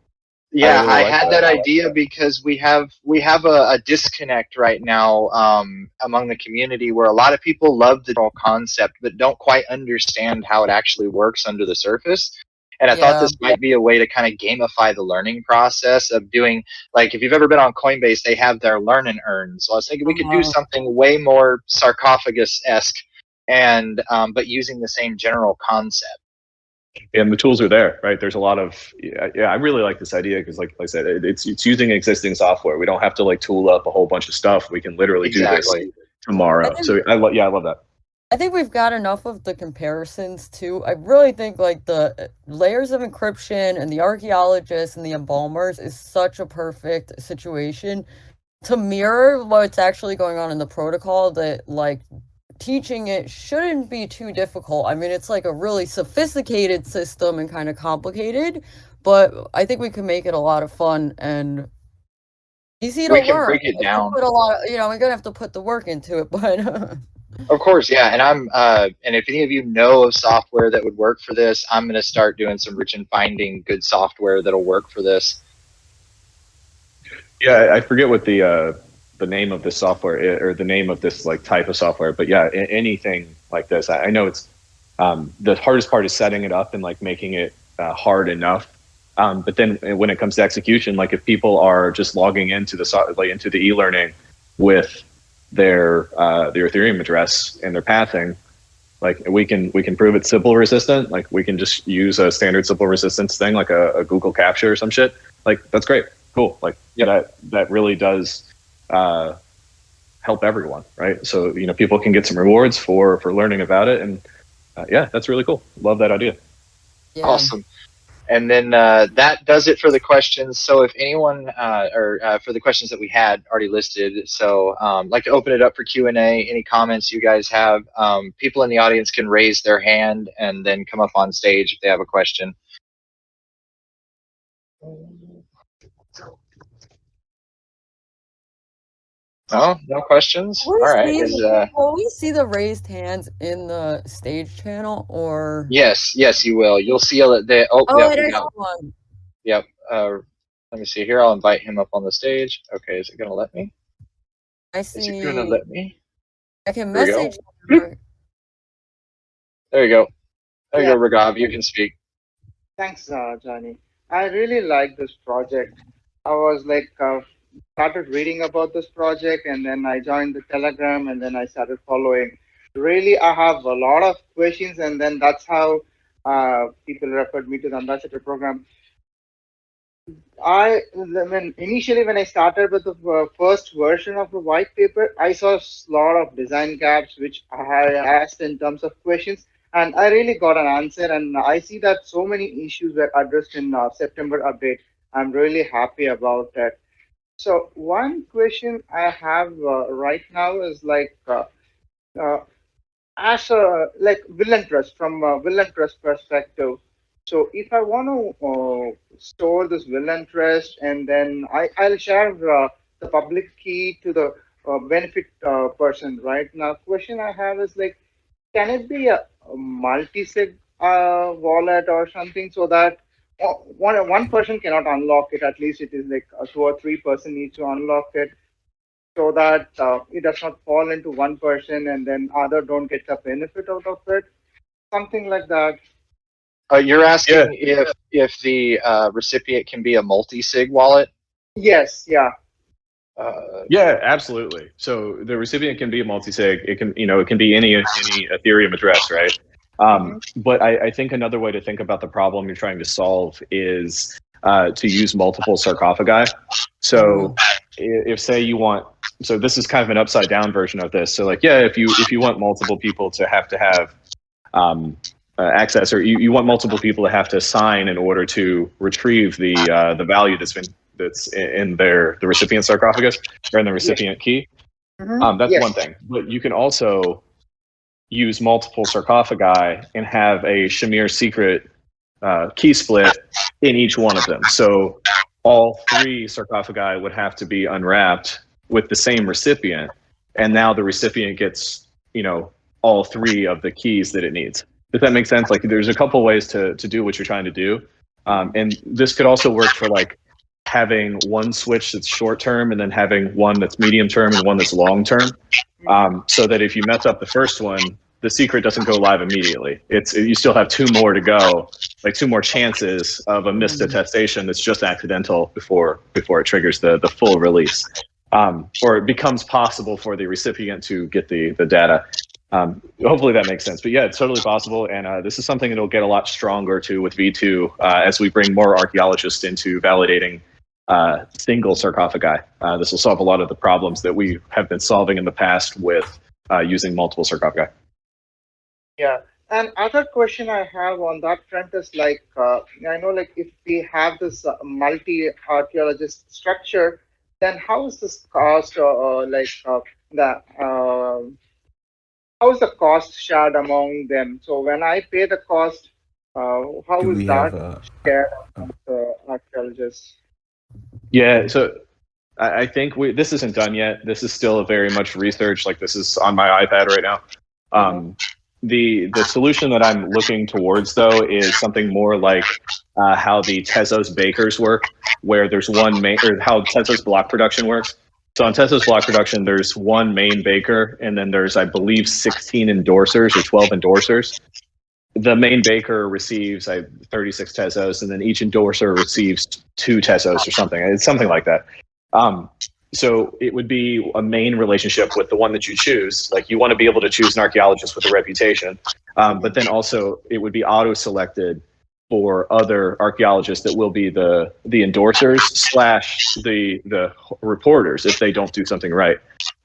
Yeah, I had that idea because we have a disconnect right now among the community where a lot of people love the general concept but don't quite understand how it actually works under the surface. And I thought this might be a way to kind of gamify the learning process of doing, like, if you've ever been on Coinbase, they have their learn and earn. So I was thinking we could do something way more Sarcophagus-esque and but using the same general concept. And the tools are there, right? There's a lot of, I really like this idea because, like I said, it's using existing software. We don't have to like tool up a whole bunch of stuff. We can literally do this tomorrow. So I love that. I think we've got enough of the comparisons too. I really think like the layers of encryption and the archaeologists and the embalmers is such a perfect situation to mirror what's actually going on in the protocol, that like teaching it shouldn't be too difficult. I mean, it's like a really sophisticated system and kind of complicated, but I think we can make it a lot of fun and easy to learn. We can break it down. Put a lot of, we're gonna have to put the work into it, but of course, yeah. And and if any of you know of software that would work for this, I'm gonna start doing some research and finding good software that'll work for this. Yeah, I forget what the name of this software or the name of this like type of software, but yeah, anything like this. I know it's the hardest part is setting it up and like making it hard enough But then when it comes to execution, like if people are just logging into the e-learning with their Ethereum address and their pathing, like we can prove it's simple resistant. Like we can just use a standard simple resistance thing, like a Google Capture or some shit. Like that's great, cool. Like that really does help everyone, right? So people can get some rewards for learning about it, and that's really cool. Love that idea. Yeah. Awesome. And then that does it for the questions. So if anyone, for the questions that we had already listed, so I'd like to open it up for Q&A. Any comments you guys have? People in the audience can raise their hand and then come up on stage if they have a question. Oh, no questions? All right. Will we see the raised hands in the stage channel, or? Yes, you will. You'll see Oh, there's one. Yep. Let me see here. I'll invite him up on the stage. Okay, is it going to let me? I see. Is it going to let me? I can There we message. There you go. There you go, Raghav. You can speak. Thanks, Johnny. I really like this project. I was like, started reading about this project, and then I joined the Telegram, and then I started following. Really, I have a lot of questions, and then that's how people referred me to the ambassador program. Initially when I started with the first version of the white paper, I saw a lot of design gaps which I had asked in terms of questions, and I really got an answer. And I see that so many issues were addressed in September update. I'm really happy about that. So one question I have right now is like, as a will and trust, from a will and trust perspective. So if I want to store this will and trust, and then I'll share the public key to the benefit person. Right now, question I have is like, can it be a multi-sig wallet or something, so that one person cannot unlock it? At least it is like 2 or 3 person needs to unlock it, so that it does not fall into one person and then other don't get the benefit out of it. Something like that. You're asking if the recipient can be a multi-sig wallet? Yes, yeah. Yeah, absolutely. So the recipient can be a multi-sig. It can be any Ethereum address, right? But I think another way to think about the problem you're trying to solve is to use multiple sarcophagi. So if say you want, so this is kind of an upside down version of this. So like, if you want multiple people to have access, or you want multiple people to have to sign in order to retrieve the value that's in the recipient sarcophagus or in the recipient key. That's one thing. But you can also use multiple sarcophagi and have a Shamir secret key split in each one of them. So all 3 sarcophagi would have to be unwrapped with the same recipient, and now the recipient gets all 3 of the keys that it needs. Does that make sense? Like, there's a couple ways to do what you're trying to do, and this could also work for like having one switch that's short term and then having one that's medium term and one that's long term, so that if you mess up the first one, the secret doesn't go live immediately. You still have 2 more to go, like 2 more chances of a missed attestation that's just accidental before it triggers the full release, or it becomes possible for the recipient to get the data. Hopefully that makes sense. But yeah, it's totally possible, and this is something that'll get a lot stronger too with V2 as we bring more archaeologists into validating single sarcophagi. This will solve a lot of the problems that we have been solving in the past with using multiple sarcophagi. Yeah, and other question I have on that front is like, I know like if we have this multi-archaeologist structure, then how is this cost, how is the cost shared among them? So when I pay the cost, how is that shared among the archaeologists? Yeah, so I think this isn't done yet. This is still very much research. Like, this is on my iPad right now. The solution that I'm looking towards, though, is something more like how the Tezos bakers work, where there's one main, or how Tezos block production works. So on Tezos block production, there's one main baker, and then there's, I believe, 16 endorsers or 12 endorsers. the main baker receives 36 Tesos, and then each endorser receives 2 Tesos or something. It's something like that. So it would be a main relationship with the one that you choose. Like, you want to be able to choose an archaeologist with a reputation, but then also it would be auto-selected for other archaeologists that will be the endorsers / the reporters if they don't do something right.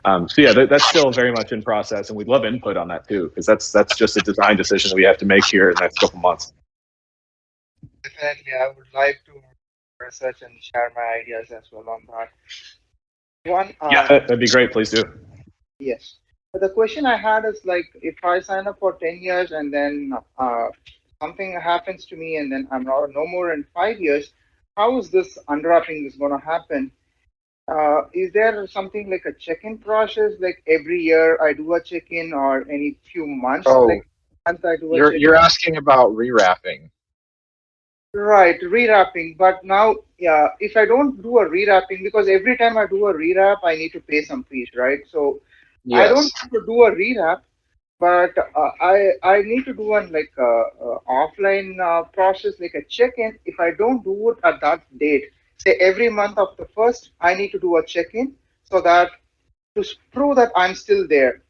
So yeah, that's still very much in process, and we'd love input on that too, because that's just a design decision that we have to make here in the next couple months. Definitely, I would like to research and share my ideas as well on that. Yeah, that'd be great. Please do. Yes. But the question I had is like, if I sign up for 10 years and then something happens to me and then I'm no more in 5 years, how is this unwrapping is going to happen? Is there something like a check-in process? Like every year I do a check-in, or any few months? Oh, like month I do a check-in? you're asking about rewrapping. Right, rewrapping. But now, yeah, if I don't do a rewrapping, because every time I do a rewrap, I need to pay some fees, right? So I don't Yes. have to do a rewrap, but I need to do an like offline process, like a check-in. If I don't do it at that date, say every month of the first, I need to do a check-in, so that to prove that I'm still there.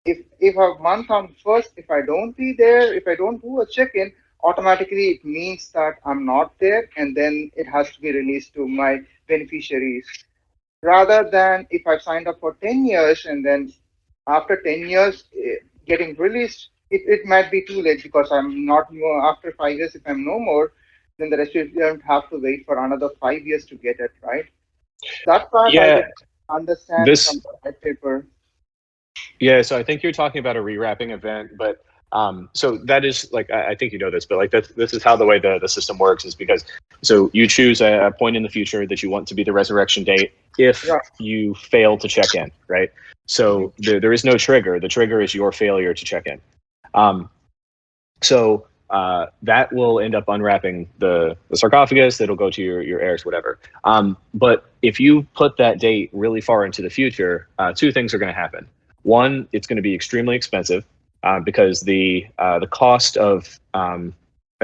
If a month on first, if I don't be there, if I don't do a check-in, automatically it means that I'm not there, and then it has to be released to my beneficiaries. Rather than if I've signed up for 10 years and then after 10 years getting released, it might be too late, because I'm not more after 5 years. If I'm no more, then the recipient have to wait for another 5 years to get it, right? That part I Yeah, didn't understand this from the white paper. Yeah, so I think you're talking about a rewrapping event, but so that is like, I think you know this, but like this is how the way the system works is because, so you choose a point in the future that you want to be the resurrection date if Right. you fail to check in, right? So there is no trigger. The trigger is your failure to check in. So that will end up unwrapping the sarcophagus. That'll go to your heirs, whatever. But if you put that date really far into the future, 2 things are going to happen. One, it's going to be extremely expensive because the cost of an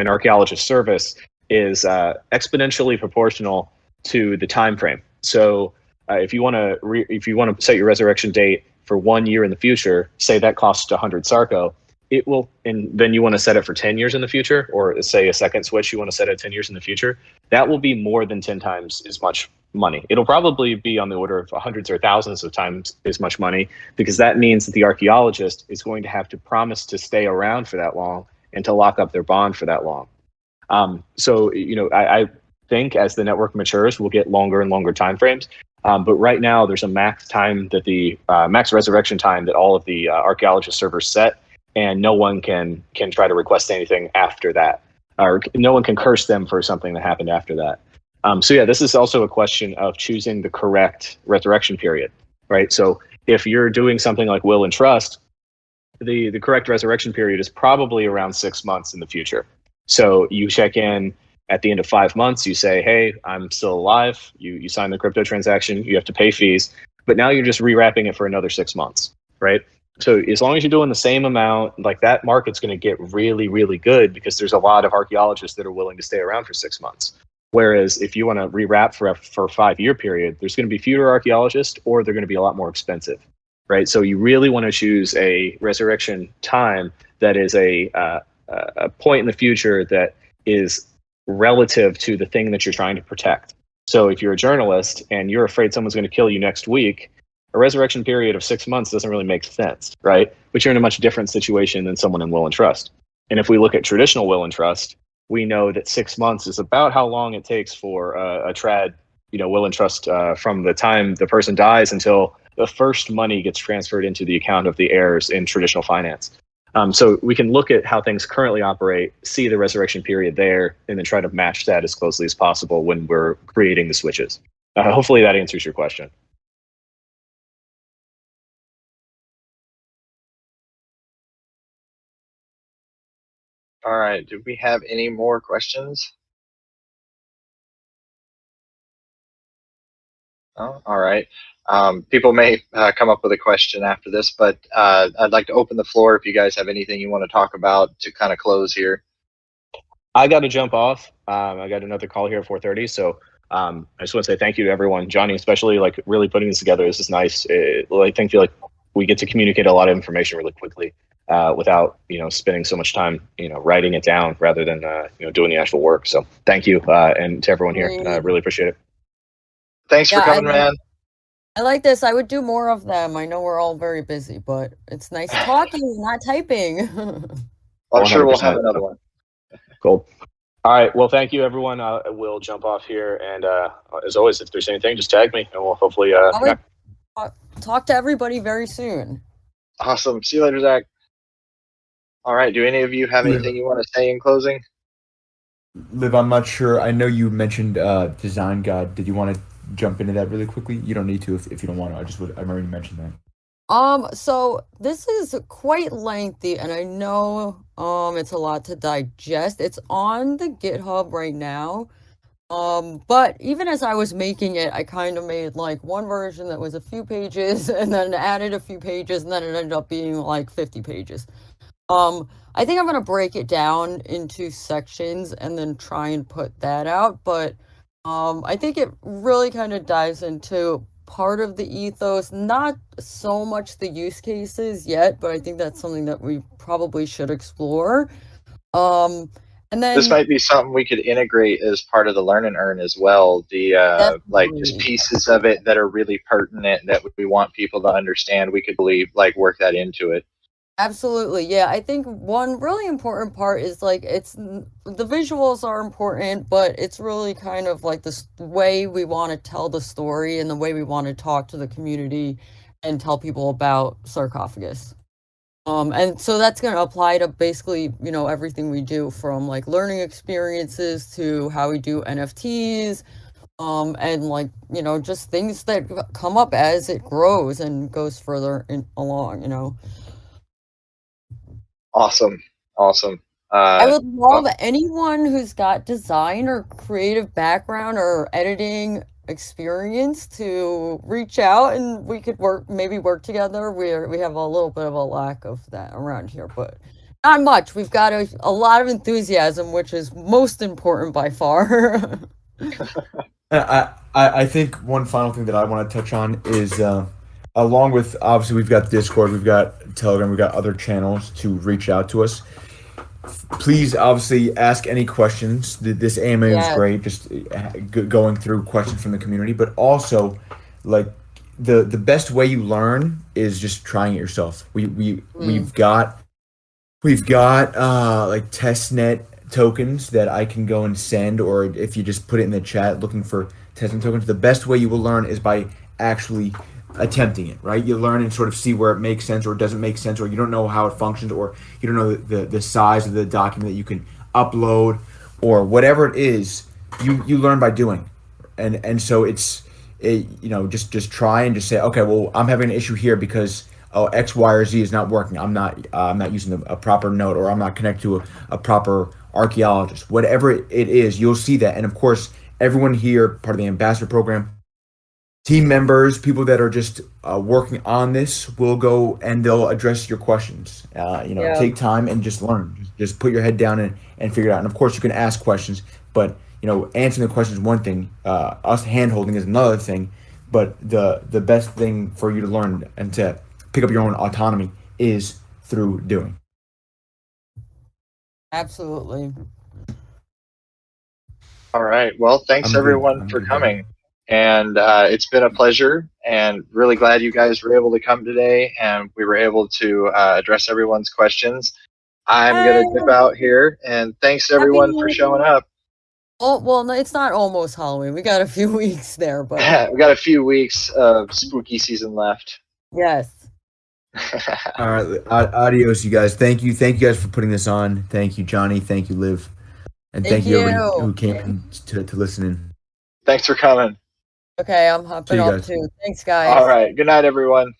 archaeologist service is exponentially proportional to the time frame. So if you want to set your resurrection date for 1 year in the future, say that costs 100 Sarco, it will, and then you want to set it for 10 years in the future, or say a second switch, you want to set it 10 years in the future, that will be more than 10 times as much money. It'll probably be on the order of hundreds or thousands of times as much money, because that means that the archaeologist is going to have to promise to stay around for that long and to lock up their bond for that long. So, I think as the network matures, we'll get longer and longer time frames. But right now, there's a max time that the max resurrection time that all of the archaeologist servers set, and no one can try to request anything after that, or no one can curse them for something that happened after that. So yeah, this is also a question of choosing the correct resurrection period, right? So if you're doing something like will and trust, the correct resurrection period is probably around 6 months in the future. So you check in at the end of 5 months, you say, hey, I'm still alive. You sign the crypto transaction, you have to pay fees, but now you're just rewrapping it for another 6 months, right? So as long as you're doing the same amount, like that market's going to get really, really good, because there's a lot of archaeologists that are willing to stay around for 6 months. Whereas if you want to rewrap for a 5-year period, there's going to be fewer archaeologists, or they're going to be a lot more expensive, right? So you really want to choose a resurrection time that is a point in the future that is relative to the thing that you're trying to protect. So if you're a journalist and you're afraid someone's going to kill you next week, a resurrection period of 6 months doesn't really make sense, right? But you're in a much different situation than someone in will and trust. And if we look at traditional will and trust, we know that 6 months is about how long it takes for a trad, will and trust from the time the person dies until the first money gets transferred into the account of the heirs in traditional finance. So we can look at how things currently operate, see the resurrection period there, and then try to match that as closely as possible when we're creating the switches. Hopefully that answers your question. All right. Do we have any more questions? Oh, all right. People may come up with a question after this, but I'd like to open the floor if you guys have anything you want to talk about to kind of close here. I got to jump off. I got another call here at 4:30, so I just want to say thank you to everyone, Johnny, especially like really putting this together. This is nice. I feel like we get to communicate a lot of information really quickly without spending so much time writing it down rather than doing the actual work. So thank you, and to everyone here, I really appreciate it. Thanks for coming, man. I like this. I would do more of them. I know we're all very busy, but it's nice talking, not typing. I'm sure we'll have another one. Cool. All right. Well, thank you, everyone. We'll jump off here. And as always, if there's anything, just tag me and we'll hopefully talk to everybody very soon. Awesome. See you later, Zach. All right. Do any of you have anything you want to say in closing? Liv, I'm not sure. I know you mentioned Design God. Did you want to jump into that really quickly? You don't need to if you don't want to. I've already mentioned that. So this is quite lengthy, and I know it's a lot to digest. It's on the GitHub right now. But even as I was making it, I kind of made like one version that was a few pages and then added a few pages, and then it ended up being like 50 pages. I think I'm gonna break it down into sections and then try and put that out, but I think it really kind of dives into part of the ethos, not so much the use cases yet, but I think that's something that we probably should explore. And then this might be something we could integrate as part of the Learn and Earn as well. The like just pieces of it that are really pertinent that we want people to understand. We could like work that into it. Absolutely. Yeah, I think one really important part is like the visuals are important, but it's really kind of like the way we want to tell the story and the way we want to talk to the community and tell people about Sarcophagus. And so that's going to apply to basically, everything we do, from like learning experiences to how we do NFTs, and like, just things that come up as it grows and goes further along. Awesome. I would love anyone who's got design or creative background or editing experience to reach out, and we could maybe work together. We have a little bit of a lack of that around here, but not much. We've got a lot of enthusiasm, which is most important by far. I think one final thing that I want to touch on is along with, obviously, we've got Discord, we've got Telegram, we've got other channels to reach out to us. Please, obviously, ask any questions. This AMA is great, just going through questions from the community. But also, like, the best way you learn is just trying it yourself. We've got like testnet tokens that I can go and send, or if you just put it in the chat looking for testnet tokens. The best way you will learn is by actually attempting it, right? You learn and sort of see where it makes sense or doesn't make sense, or you don't know how it functions, or you don't know the size of the document that you can upload, or whatever it is. You learn by doing, and so just try and just say, okay, well, I'm having an issue here because X, Y, or Z is not working. I'm not using a proper node, or I'm not connected to a proper archaeologist. Whatever it is, you'll see that. And of course, everyone here, part of the ambassador program, team members, people that are just working on this, will go and they'll address your questions. Take time and just learn. Just put your head down and figure it out. And of course, you can ask questions, but answering the question is one thing. Us hand-holding is another thing. But the best thing for you to learn and to pick up your own autonomy is through doing. Absolutely. All right. Well, thanks everyone for coming. And it's been a pleasure, and really glad you guys were able to come today and we were able to address everyone's questions. I'm going to dip out here, and thanks everyone for showing up. Oh, well, no, it's not almost Halloween. We got a few weeks there, but we got a few weeks of spooky season left. Yes. All right. Adios, you guys. Thank you guys for putting this on. Thank you, Johnny. Thank you, Liv. And thank you everybody who came in to listen in. Thanks for coming. Okay, I'm hopping off too. Thanks, guys. All right. Good night, everyone.